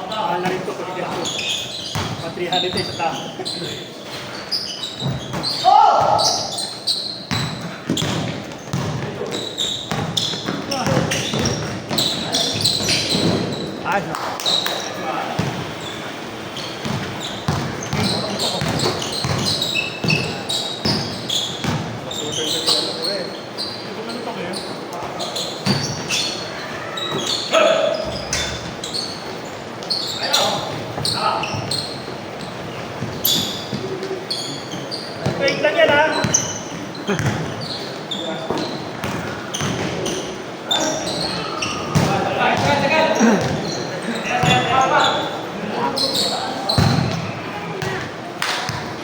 Mahal na rin ito pag ganito. 300 sa tao. Wait lang yan, ha?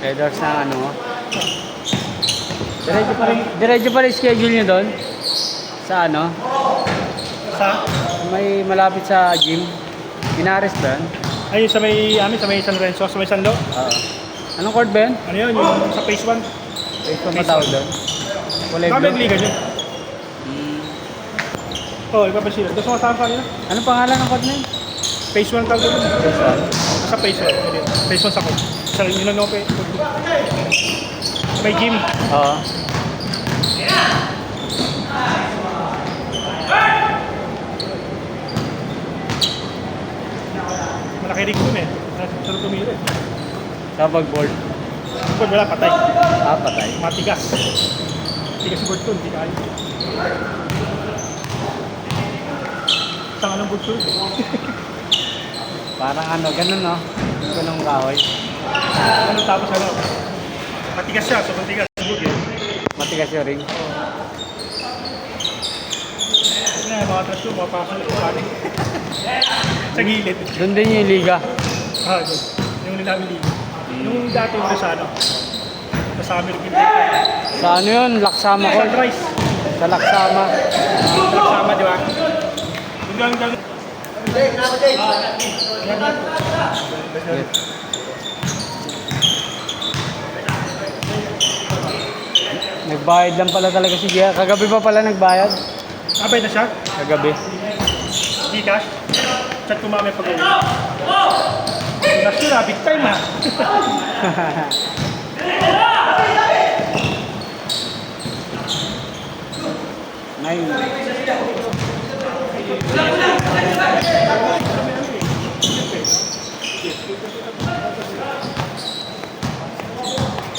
Headers na ano. Diretso pa rin schedule nyo doon? Sa ano? Sa? May malapit sa gym. Inares ba yan? Ayun sa may San Lorenzo, sa may Sanlo. Oo. Anong court ba yan? Ano yun? Yung sa phase 1. Phase pa matawag doon? Kulay Kami blue? nagliga dyan. Oo, iba pa sila. Doon sa kasama kanina. Anong pangalan ng court na yun? Phase 1 tawag doon. Phase 1. Sa phase 1. Phase 1 sa court. Sa yun lang ako. May gym. Oo. Malaki rin dun eh. Sarap tumira eh. Sa pag-board. Board wala, patay. Ah, patay. Matigas. Matigas yung board to, hindi kaya. Saan ng board to? Parang ano, ganun no? Ganun kahoy. Ano tapos ano? Matigas siya, so matigas yung board eh. Matigas yung ring. Yun na, mga trash yung, mga pasok yung panik. Sa gilid. Doon din yung liga. Ah, yun. Yung nilamin liga. Yung dati yung sa ano? Sa American. Sa ano yun? Laksama court. Sunrise. Sa Laksama. Sama, di ba? Yung gang. Nagbayad lang pala talaga si Gia. Kagabi pa pala nagbayad. Abay na siya? Kagabi. Gcash? Chat ko mamaya pag-uwi. Gcash yun big time ha. Ngayon.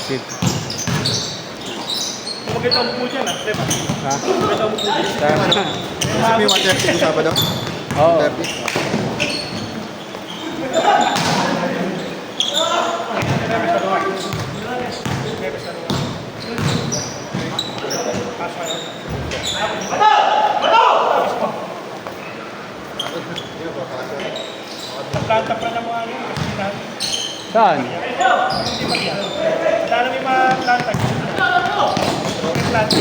Sit. Maganda ang buko dyan ha, diba? Ha? Maganda ang buko dyan. Tama. Kasi may 130 yung Sabado? Oo. 130. Planta pa ng mga ano, kasi na. Saan? Hindi pa yan. Dahil may mga planta. May planta.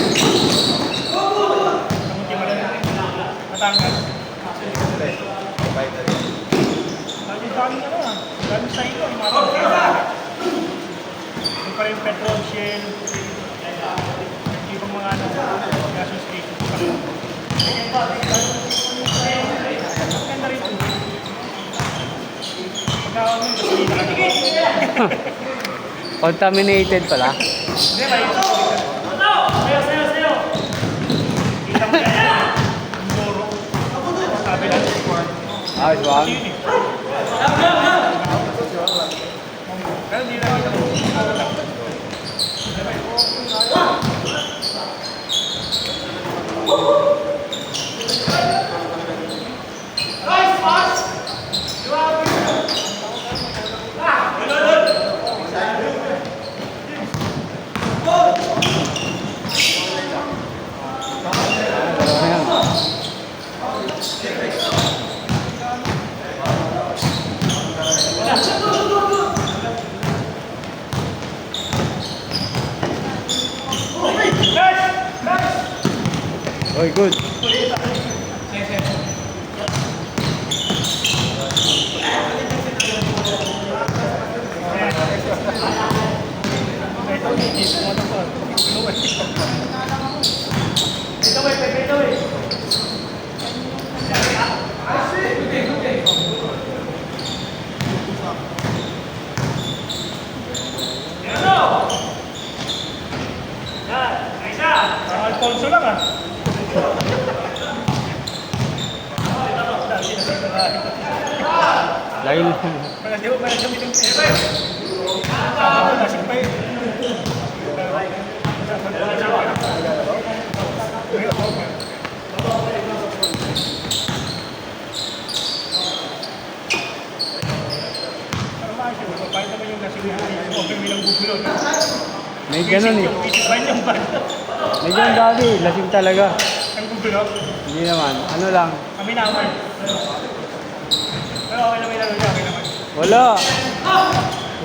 Kamunti mo rin. Matangas. Ang daming ano ah. Daming sa ilo. Yung mga planta. Yung pa rin petrol, shell. Ibang mga ano. Gas station. Ang ganda rin ito. Pagkawan mo yung gasolina ka na. Contaminated pala. Hindi, may ito. Sayo! Kita mo yan. Yung loro. Sabi lang. Ah, is one. Pero hindi lang kita mo. Oy, good. Ito, ah. Lagi lang. Wala di ko pala gamitin ko. Sama ko, lasing pa yun. Kahit naman yung lasing na okay, may lang bubulot. May ganun eh. Isip yung banda. May ganun dati, lasing talaga. Ang bubulot. Hindi naman, ano lang. Kami naman. Pero okay naman yung laro niya, okay naman. Wala.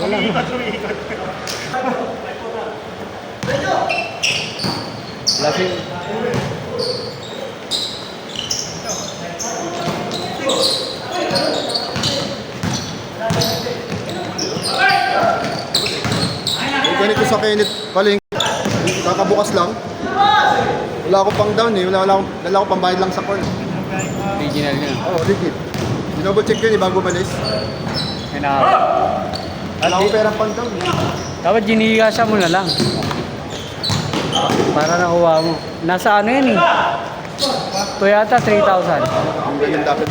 Wala. Umiikot. Lasing. Yung ganito sa Kenneth Paling, kakabukas lang. Wala akong pang down eh. Wala akong pambayad lang sa corn. Original yun. Oo, legit. Dinoble check yun eh, bago malis. Kailangan. Wala akong perang pang down eh. Dapat ginigasa mo na lang. Para nakuha mo. Nasa ano yan eh. Toyota 3,000. Ang ganyan dapat.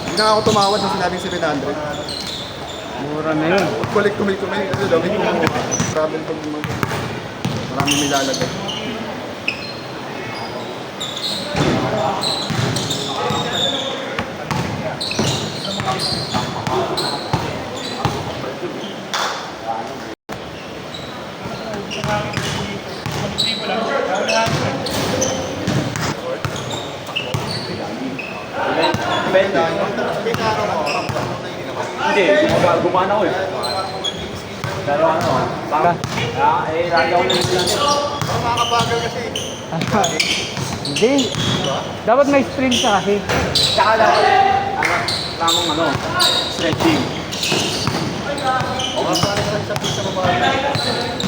Hindi na ako tumawad nung sinabing 700. Mura na yun. Kulik-kumil kasi daw. May travel pag marami may lalagay. Hindi, gumana ko eh. Pero ano, parang, lagi ako na lang. Makakabagal kasi. Hindi. Dapat may sprint ka kasi. Tsaka dapat, tamang stretching.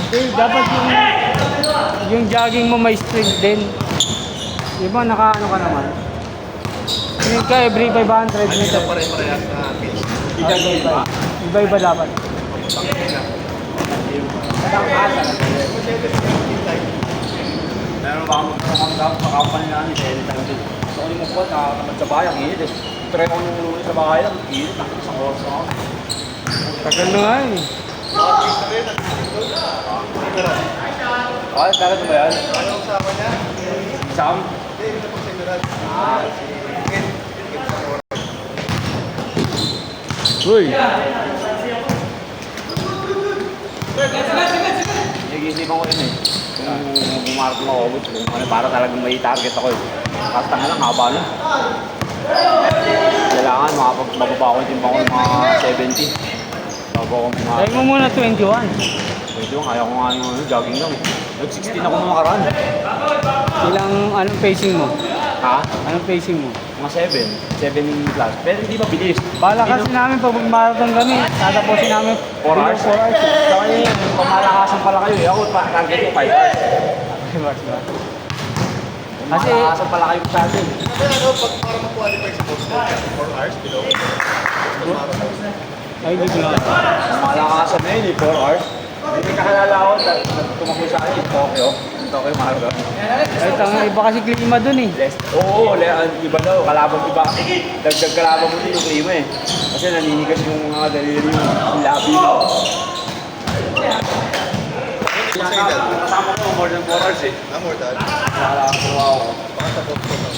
Hindi, dapat yung jogging mo may sprint din. Iba naka-ano ka naman. Sprint ka every 500 meters. Pare-parehas na pace. Iba-iba dapat. Meron ba akong sa company namin, anytime din. Gusto ko yung magpuan, nakakamad sa bahay, ang init eh. Try ko nung sa bahay lang, init, isang oras na ako. Tagal na nga eh. Kaya talaga ba yan? Anong sama niya? Sam? Hindi, ito pag seguran. Uy! Nag-iisipan ko yun eh. Kung bumarap na ako, para talagang may target ako eh. Kasta nga lang, haba na. Kailangan mababa ko yung timbang ko ng mga 70. Bago ako mga... Try mo muna 21. Pwede yung kaya ko nga yung jogging lang eh. Nag-16 ako nung nakaraan. Anong pacing mo? Ha? Anong pacing mo? Mga 7. 7 plus. Pero hindi mabilis. Bala kasi namin pag marathon kami, tatapusin namin 4 hours? 4 hours. Saka yun, pamalakasan pala kayo eh. Ako, target ko 5 hours. Kasi, Pamalakasan pala kayo sa atin. Kaya ano, para ma-qualify sa Boston, 4 hours below. ay hindi ko lang. Pamalakasan na yun eh, 4 hours. May kakalala ako, tumakbo sa akin, Tokyo. Tokyo, Marathon. Ay, iba kasi klima dun eh. Oo, iba daw, kalabang iba. Dagdag kalabang mo din yung klima eh. Kasi naninigas yung mga daliri yung labi mo. Kasama ko more than 4 hours eh. More than. Baka sa Boston naman.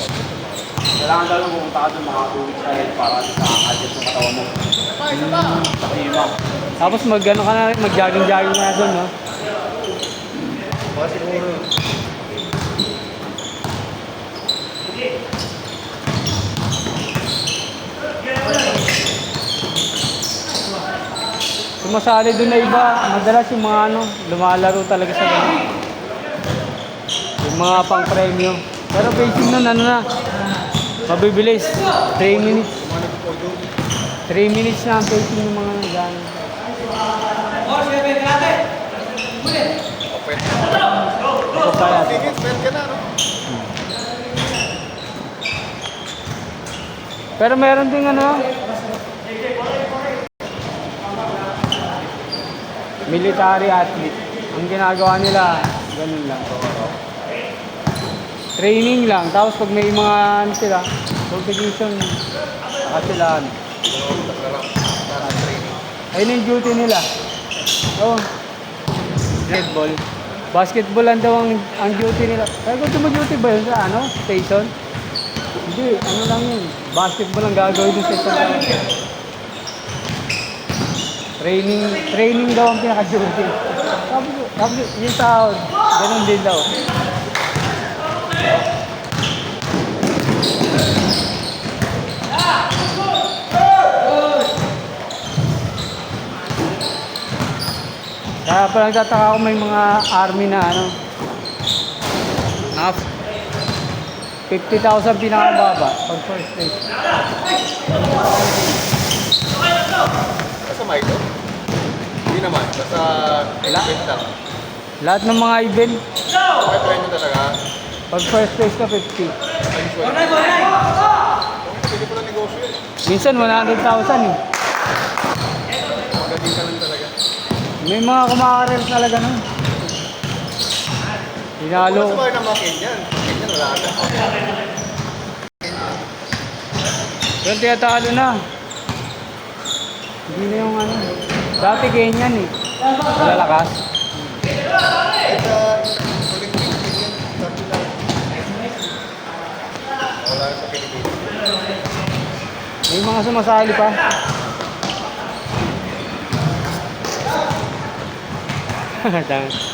Kailangan daw nung pumunta ka doon mga 2 weeks ahead para sa adjust yung katawan mo. Sa klima. Tapos mag-ano ka na rin, mag-jogging-jogging ka na dun, no? Baka siguro. Sumasali dun na iba, madalas yung mga lumalaro talaga sa ganun. Yung mga pang-premium. Pero pacing nun, mabibilis. 3 minutes. 3 minutes na ang pacing ng mga gano'n. Ako pala. Sige, spend ka na, no? Pero meron ding military athlete. Ang ginagawa nila, ganun lang. Training lang. Tapos pag may mga ano sila, competition, saka sila ano. Ayun yung duty nila. Oo. Basketball. Basketball lang daw ang duty nila. Kaya kung duty ba yun sa ano? Station? Hindi, ano lang yun. Basketball lang gagawin dun sa station. Training daw ang pinaka-duty. Sabi ko, yung sahod, ganun din daw. Kaya pa nagtataka ako may mga army na ano. Half 50,000 pinakababa pag first stage. Basta Milo? Hindi naman. Basta event lang. Lahat ng mga event, Okay, try mo talaga. pag first stage ka 50. Usually. Pwede ko lang negosyo yun. Minsan 100,000 eh. Magaling ka lang talaga. May mga kumakarel talaga nun. Wala Hinalo. sa bahay ng mga Kenyan. Kenyan wala na. Pero tiyatalo na. Hindi na yung ano. Dati ganyan eh. Malalakas. Kahit Olympic, Kenyan, sabi lang. Wala sa Pilipinas. May mga sumasali pa.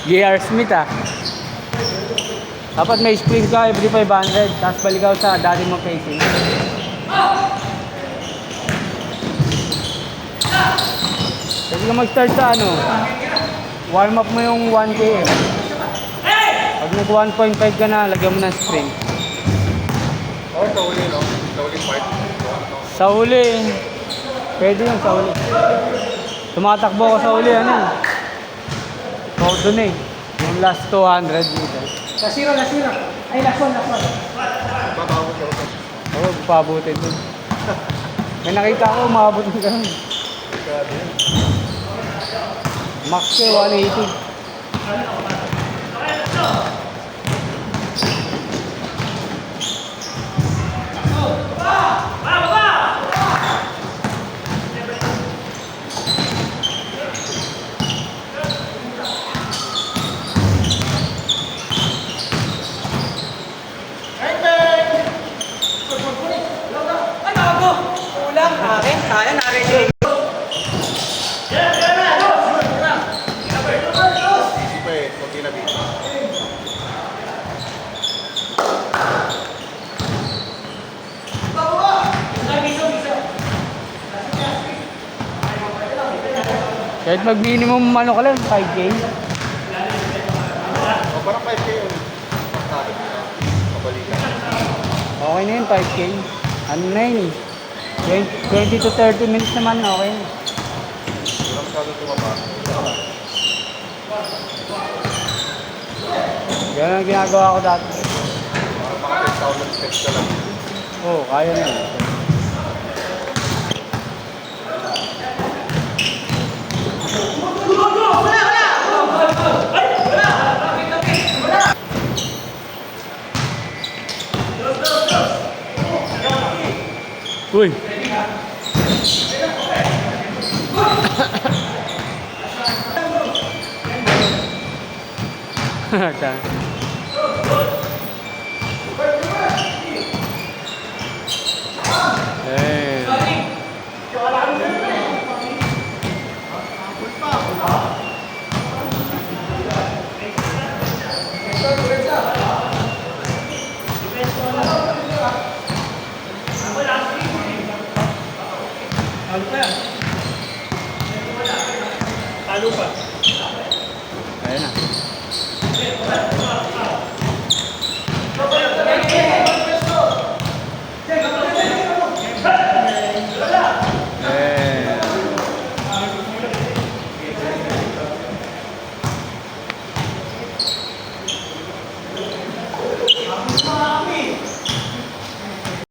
J.R. Smith ah. Dapat may sprint ka every 500. Tapos baligaw sa dati mong pacing. Pwede ka mag-start sa ano. Warm up mo yung 1K eh. Pag nag 1.5 ka na, lagyan mo ng sprint. Oo, sa uli, no? Sa uli part. Sa huli, pwede yun sa huli. Tumatakbo ko sa huli, ano eh. So, dun eh. Yung last 200 meters. Nasira. Ay, lason. Babawa sa utak. Oo, pabutin dun. May nakita ko, umabot ng ganun. Grabe yan. Max eh, 180. Easy pa eh. Kunti na dito. Kahit mag-minimum ano ka lang, 5K. O, parang 5K yun. Pagkakit na. Kabalikan. Okay na yun, 5K. Ano na yun eh. 20 to 30 minutes naman, okay na. Wala masyadong tumaba. Yan ang ginagawa ko dati. Parang mga 10,000 steps ka lang. Oo, kaya na yun. Uy!